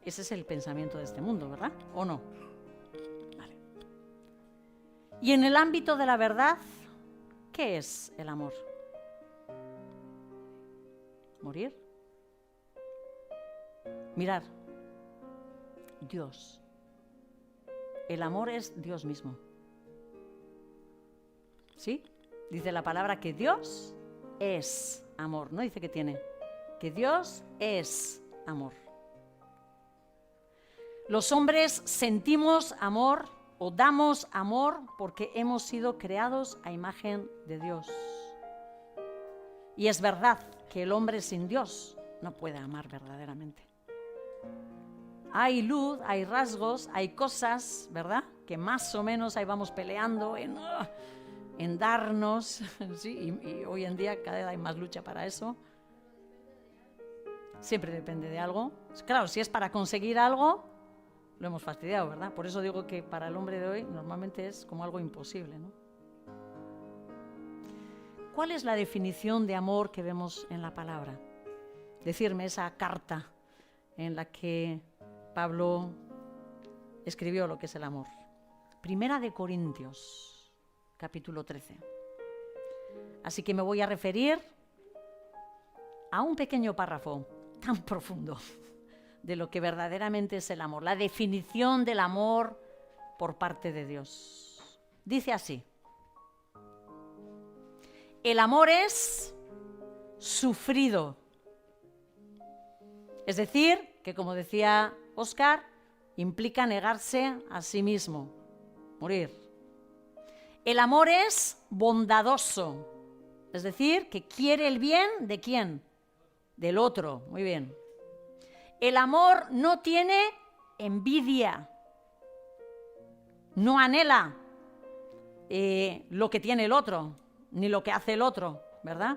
Ese es el pensamiento de este mundo, ¿verdad? ¿O no? Vale. Y en el ámbito de la verdad, ¿qué es el amor? ¿Morir? Mirar. Dios. El amor es Dios mismo. ¿Sí? Dice la palabra que Dios es amor. No dice que tiene. Que Dios es amor. Los hombres sentimos amor o damos amor porque hemos sido creados a imagen de Dios. Y es verdad que el hombre sin Dios no puede amar verdaderamente. Hay luz, hay rasgos, hay cosas, ¿verdad? Que más o menos ahí vamos peleando en darnos, ¿sí? Y hoy en día cada vez hay más lucha para eso. Siempre depende de algo. Claro, si es para conseguir algo, lo hemos fastidiado, ¿verdad? Por eso digo que para el hombre de hoy normalmente es como algo imposible, ¿no? ¿Cuál es la definición de amor que vemos en la palabra? Decirme esa carta en la que Pablo escribió lo que es el amor. Primera de Corintios, capítulo 13. Así que me voy a referir a un pequeño párrafo tan profundo de lo que verdaderamente es el amor, la definición del amor por parte de Dios. Dice así: el amor es sufrido. Es decir, que como decía Óscar, implica negarse a sí mismo, morir. El amor es bondadoso, es decir, que quiere el bien ¿de quién? Del otro, muy bien. El amor no tiene envidia, no anhela lo que tiene el otro, ni lo que hace el otro, ¿verdad?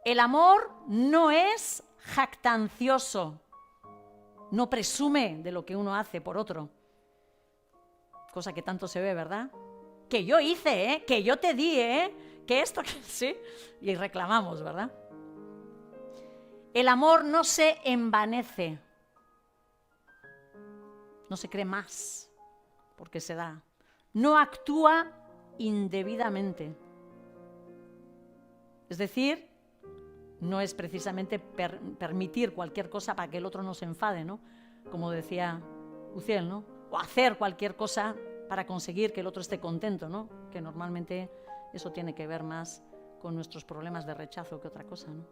El amor no es jactancioso, no presume de lo que uno hace por otro, cosa que tanto se ve, ¿verdad? Que yo hice, que yo te di, que esto, que sí, y reclamamos, ¿verdad? El amor no se envanece, no se cree más porque se da, no actúa indebidamente. Es decir, no es precisamente permitir cualquier cosa para que el otro no se enfade, ¿no? Como decía Uciel, ¿no? O hacer cualquier cosa para conseguir que el otro esté contento, ¿no? Que normalmente eso tiene que ver más con nuestros problemas de rechazo que otra cosa, ¿no?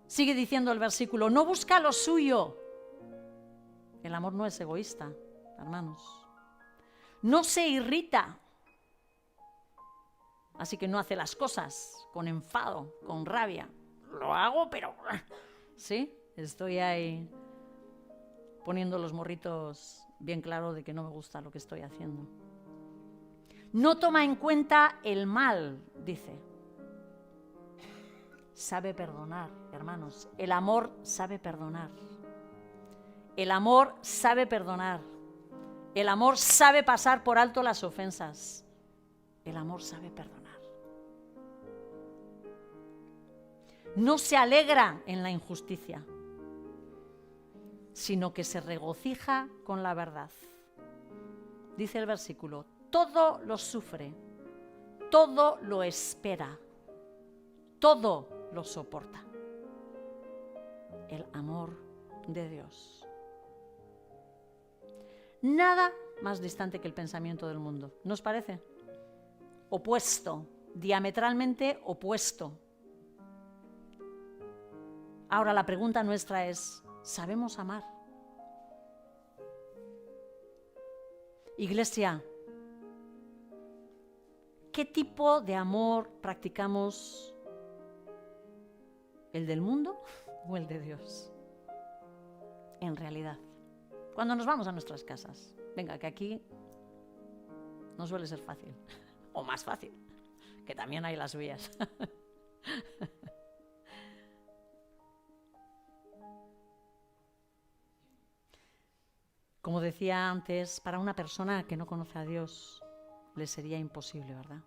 Sigue diciendo el versículo, no busca lo suyo. El amor no es egoísta, hermanos. No se irrita. Así que no hace las cosas con enfado, con rabia. Lo hago, pero... ¿sí? Estoy ahí poniendo los morritos bien claro de que no me gusta lo que estoy haciendo. No toma en cuenta el mal, dice. Sabe perdonar, hermanos. El amor sabe perdonar. El amor sabe perdonar. El amor sabe pasar por alto las ofensas. El amor sabe perdonar. No se alegra en la injusticia, sino que se regocija con la verdad. Dice el versículo, todo lo sufre, todo lo espera, todo lo soporta. El amor de Dios. Nada más distante que el pensamiento del mundo, ¿no os parece? Opuesto, diametralmente opuesto. Ahora la pregunta nuestra es, ¿sabemos amar? Iglesia, ¿qué tipo de amor practicamos? ¿El del mundo o el de Dios? En realidad, cuando nos vamos a nuestras casas, venga, que aquí no suele ser fácil, o más fácil, que también hay las vías. Como decía antes, para una persona que no conoce a Dios, le sería imposible, ¿verdad?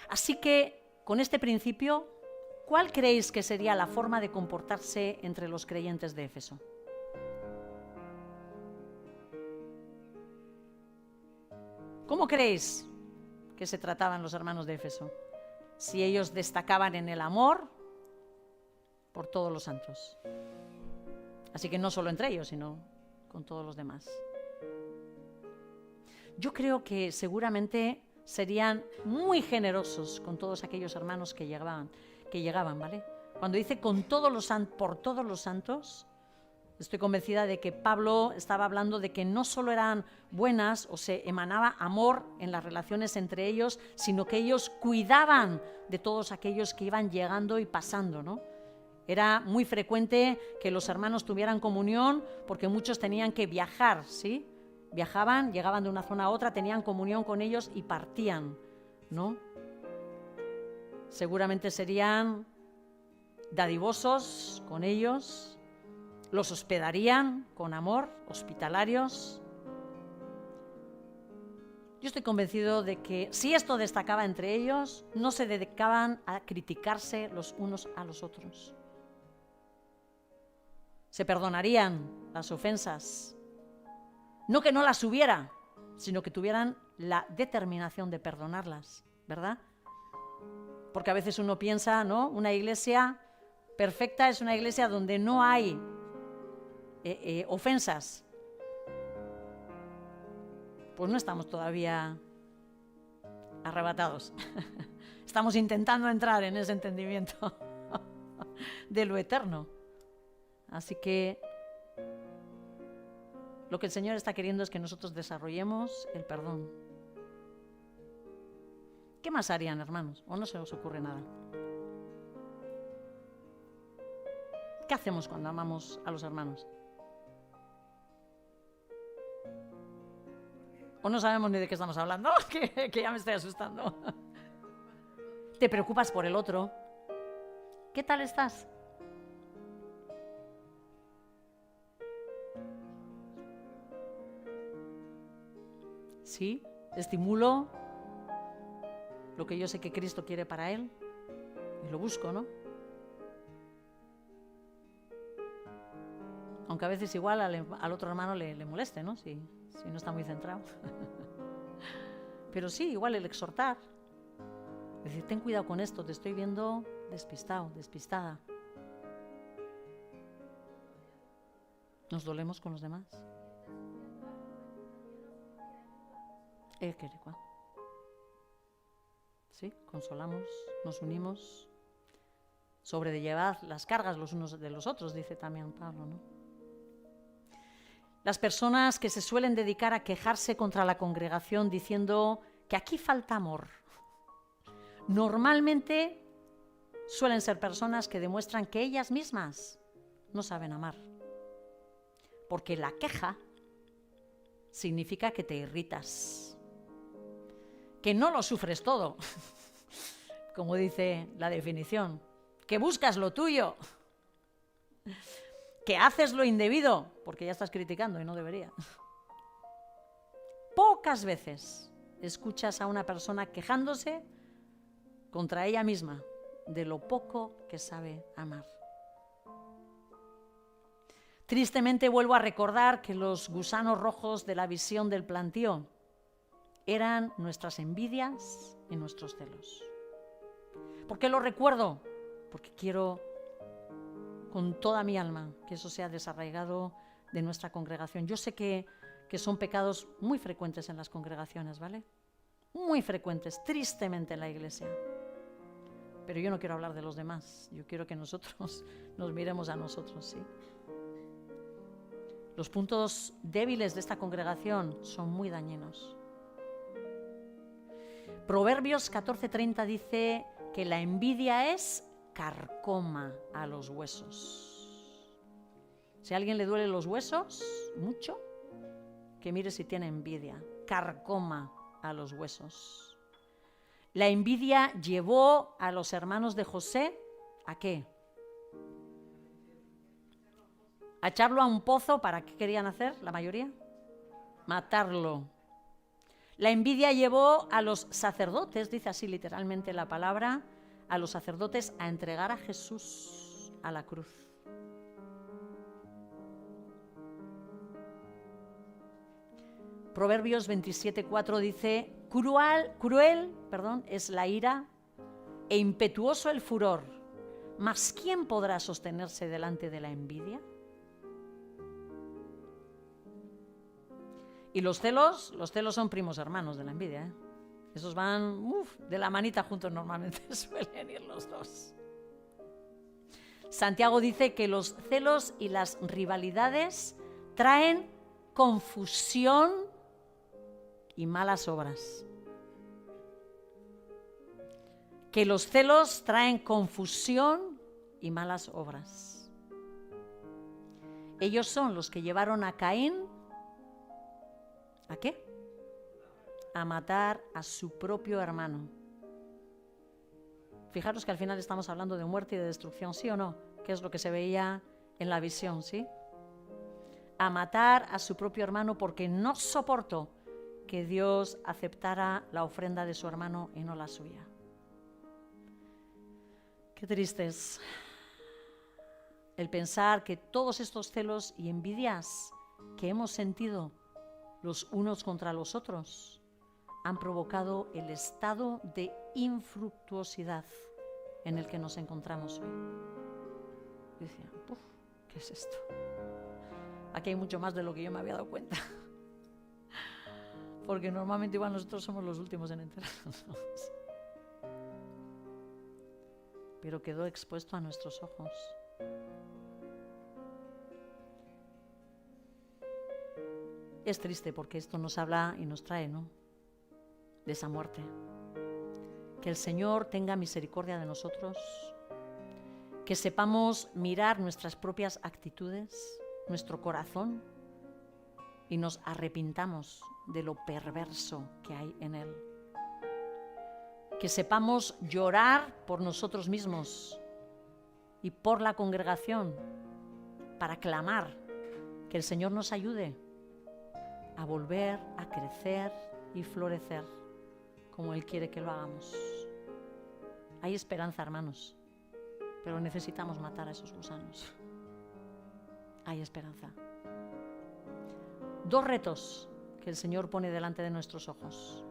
Así que, con este principio, ¿Cuál creéis que sería la forma de comportarse entre los creyentes de Éfeso? ¿Cómo creéis que se trataban los hermanos de Éfeso? Si ellos destacaban en el amor por todos los santos. Así que no solo entre ellos, sino con todos los demás. Yo creo que seguramente serían muy generosos con todos aquellos hermanos que llegaban, ¿vale? Cuando dice por todos los santos, estoy convencida de que Pablo estaba hablando de que no solo eran buenas o se emanaba amor en las relaciones entre ellos, sino que ellos cuidaban de todos aquellos que iban llegando y pasando, ¿no? Era muy frecuente que los hermanos tuvieran comunión porque muchos tenían que viajar, ¿sí? Viajaban, llegaban de una zona a otra, tenían comunión con ellos y partían, ¿no? Seguramente serían dadivosos con ellos, los hospedarían con amor, hospitalarios. Yo estoy convencido de que si esto destacaba entre ellos, no se dedicaban a criticarse los unos a los otros. Se perdonarían las ofensas. No que no las hubiera, sino que tuvieran la determinación de perdonarlas, ¿verdad? Porque a veces uno piensa, ¿no? Una iglesia perfecta es una iglesia donde no hay ofensas. Pues no estamos todavía arrebatados. Estamos intentando entrar en ese entendimiento de lo eterno. Así que lo que el Señor está queriendo es que nosotros desarrollemos el perdón. ¿Qué más harían, hermanos? ¿O no se os ocurre nada? ¿Qué hacemos cuando amamos a los hermanos? ¿O no sabemos ni de qué estamos hablando? que ya me estoy asustando. ¿Te preocupas por el otro? ¿Qué tal estás? Sí, estimulo lo que yo sé que Cristo quiere para él y lo busco, ¿no? Aunque a veces igual al otro hermano le moleste, ¿no? Si no está muy centrado. Pero sí, igual el exhortar. Es decir, ten cuidado con esto, te estoy viendo despistado, despistada. ¿Nos dolemos con los demás? Sí, consolamos, nos unimos, sobrellevad las cargas los unos de los otros, dice también Pablo, ¿no? Las personas que se suelen dedicar a quejarse contra la congregación diciendo que aquí falta amor, normalmente suelen ser personas que demuestran que ellas mismas no saben amar, porque la queja significa que te irritas, que no lo sufres todo, como dice la definición, que buscas lo tuyo, que haces lo indebido, porque ya estás criticando y no debería. Pocas veces escuchas a una persona quejándose contra ella misma de lo poco que sabe amar. Tristemente vuelvo a recordar que los gusanos rojos de la visión del plantío eran nuestras envidias y nuestros celos. ¿Por qué lo recuerdo? Porque quiero con toda mi alma que eso sea desarraigado de nuestra congregación. Yo sé que son pecados muy frecuentes en las congregaciones, ¿vale? Muy frecuentes, tristemente en la iglesia. Pero yo no quiero hablar de los demás, yo quiero que nosotros nos miremos a nosotros, ¿sí? Los puntos débiles de esta congregación son muy dañinos. Proverbios 14:30 dice que la envidia es carcoma a los huesos. Si a alguien le duelen los huesos mucho, que mire si tiene envidia. Carcoma a los huesos. La envidia llevó a los hermanos de José ¿a qué? A echarlo a un pozo. ¿Para qué querían hacer la mayoría? Matarlo. La envidia llevó a los sacerdotes, dice así literalmente la palabra, a los sacerdotes a entregar a Jesús a la cruz. Proverbios 27:4 dice, cruel es la ira e impetuoso el furor, mas ¿quién podrá sostenerse delante de la envidia? Y los celos son primos hermanos de la envidia, ¿eh? Esos van de la manita juntos normalmente, suelen ir los dos. Santiago dice que los celos y las rivalidades traen confusión y malas obras. Que los celos traen confusión y malas obras. Ellos son los que llevaron a Caín, ¿a qué? A matar a su propio hermano. Fijaros que al final estamos hablando de muerte y de destrucción, ¿sí o no? Que es lo que se veía en la visión, ¿sí? A matar a su propio hermano porque no soportó que Dios aceptara la ofrenda de su hermano y no la suya. Qué triste es el pensar que todos estos celos y envidias que hemos sentido los unos contra los otros han provocado el estado de infructuosidad en el que nos encontramos hoy. Y decía, ¿qué es esto? Aquí hay mucho más de lo que yo me había dado cuenta. Porque normalmente igual nosotros somos los últimos en enterarnos. Pero quedó expuesto a nuestros ojos. Es triste porque esto nos habla y nos trae, ¿no?, de esa muerte. Que el Señor tenga misericordia de nosotros, que sepamos mirar nuestras propias actitudes, nuestro corazón, y nos arrepintamos de lo perverso que hay en él. Que sepamos llorar por nosotros mismos y por la congregación para clamar que el Señor nos ayude a volver a crecer y florecer como Él quiere que lo hagamos. Hay esperanza, hermanos, pero necesitamos matar a esos gusanos. Hay esperanza. 2 retos que el Señor pone delante de nuestros ojos.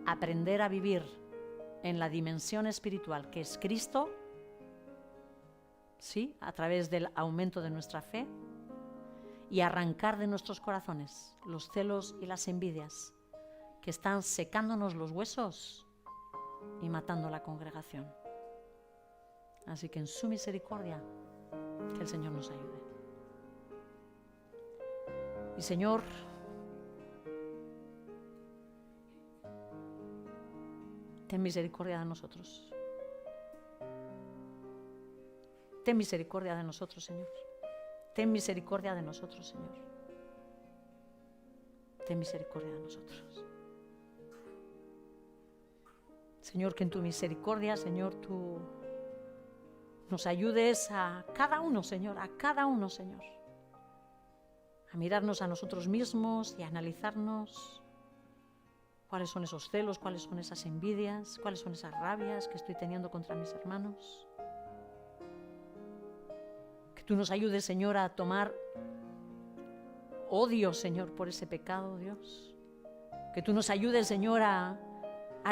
Aprender a vivir en la dimensión espiritual que es Cristo, sí, a través del aumento de nuestra fe, y arrancar de nuestros corazones los celos y las envidias que están secándonos los huesos y matando la congregación. Así que en su misericordia, que el Señor nos ayude. Y Señor, ten misericordia de nosotros. Ten misericordia de nosotros, Señor. Ten misericordia de nosotros, Señor. Ten misericordia de nosotros. Señor, que en tu misericordia, Señor, tú nos ayudes a cada uno, Señor, a mirarnos a nosotros mismos y a analizarnos cuáles son esos celos, cuáles son esas envidias, cuáles son esas rabias que estoy teniendo contra mis hermanos. Que tú nos ayudes, Señor, a tomar odio, Señor, por ese pecado, Dios. Que tú nos ayudes, Señor, a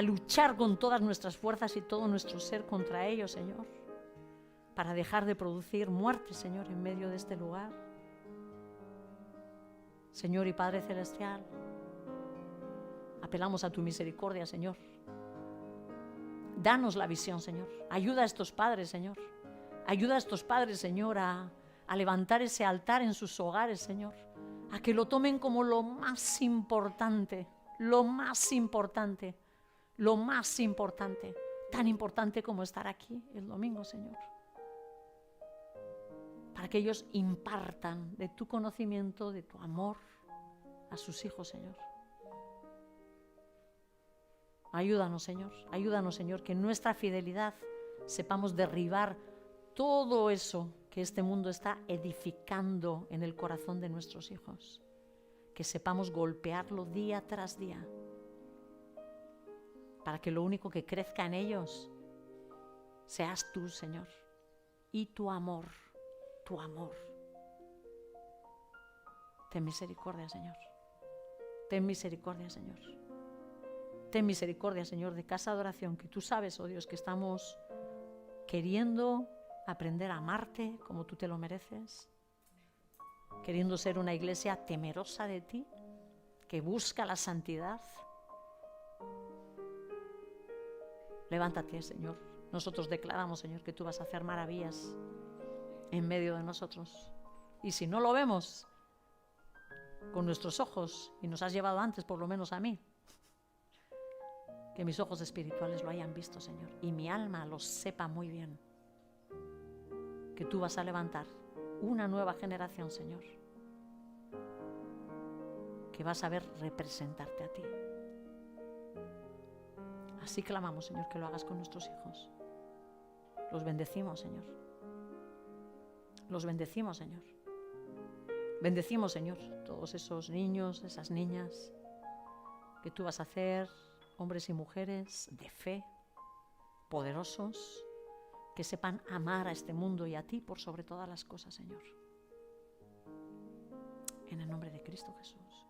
luchar con todas nuestras fuerzas y todo nuestro ser contra ellos, Señor, para dejar de producir muerte, Señor, en medio de este lugar. Señor y Padre Celestial, apelamos a tu misericordia, Señor. Danos la visión, Señor. Ayuda a estos padres, Señor. Ayuda a estos padres, Señor, a levantar ese altar en sus hogares, Señor. A que lo tomen como lo más importante, tan importante como estar aquí el domingo, Señor. Para que ellos impartan de tu conocimiento, de tu amor a sus hijos, Señor. Ayúdanos, Señor, que en nuestra fidelidad sepamos derribar todo eso que este mundo está edificando en el corazón de nuestros hijos. Que sepamos golpearlo día tras día, para que lo único que crezca en ellos seas tú, Señor, y tu amor, tu amor. Ten misericordia, Señor. Ten misericordia, Señor. Ten misericordia, Señor, de casa de oración, que tú sabes, oh Dios, que estamos queriendo aprender a amarte como tú te lo mereces, queriendo ser una iglesia temerosa de ti, que busca la santidad. Levántate, Señor. Nosotros declaramos, Señor, que tú vas a hacer maravillas en medio de nosotros. Y si no lo vemos con nuestros ojos, y nos has llevado antes, por lo menos a mí, que mis ojos espirituales lo hayan visto, Señor, y mi alma lo sepa muy bien, que tú vas a levantar una nueva generación, Señor, que va a saber representarte a ti. Así clamamos, Señor, que lo hagas con nuestros hijos. Los bendecimos, Señor. Los bendecimos, Señor. Bendecimos, Señor, todos esos niños, esas niñas que tú vas a hacer, hombres y mujeres de fe, poderosos, que sepan amar a este mundo y a ti por sobre todas las cosas, Señor. En el nombre de Cristo Jesús.